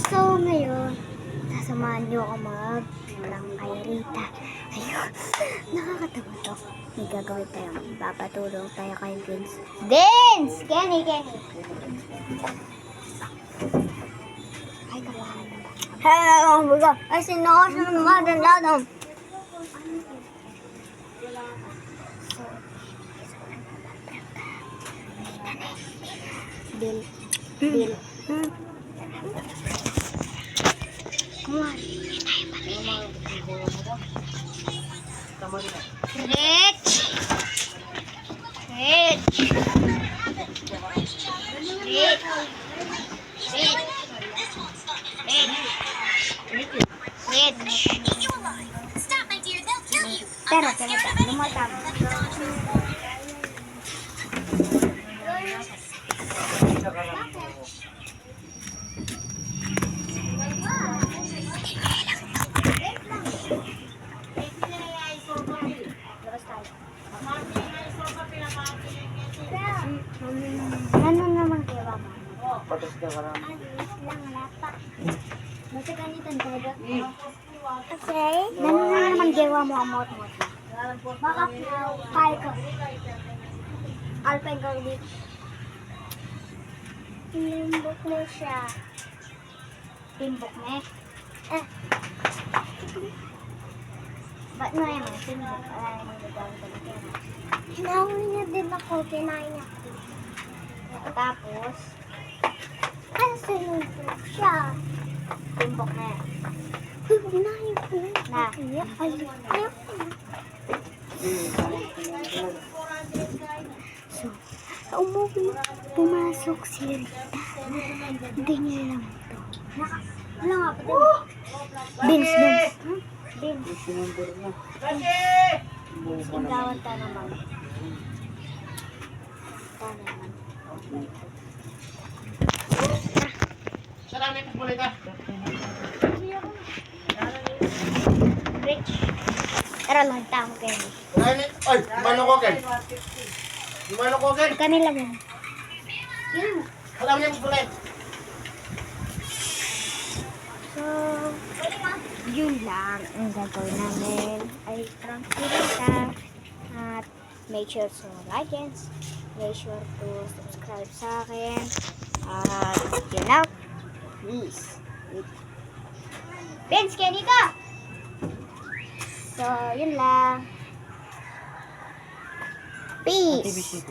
So, ngayon, sasamahan niyo ako mag-prank kay Rita. Ayun, nakakatawa to. May gagawin tayo. Papatulong tayo kay Vince. Vince! Kenny! Ay, kabahan na ba? Hello, buga. Ay, sino ka sa mga daladong? Bill. Come on. Rich. Pero, lumatang. Ano naman gawa mo? Patas ka ka lang. Wala pa. Basta ganito talaga. Okay. Ano naman gawa mo ang mot-mot mo? Baka kaya ko. Alpine Gold. Timbok mo siya. Timbok mo eh. Ba't mo naman? Timbok. Alay mo nagawin ko na kaya. Hinahuli niya din ako. Kinain niya. Tapos, ano timbok siya? Timbok na yan. Kinain ko na. Ayaw ko na. So, sa umuwi, pumasok si Rita. Hindi niya alam ito. Wala nga pa din. Vince. Sinundur na. Sigawan ta naman. Salamat po ulit ah. Rich. Tara lang tamo kayo. Ay, mano ko ken? Mano ko ken? Kanila mo. Yun. Alam niyo po ulit. So, yun lang ang gagawin namin ay prank si Rita. At make sure to like and make sure to subscribe sa akin. At yun lang. Please. Vince, Kenny ka! So, yun lang. Peace!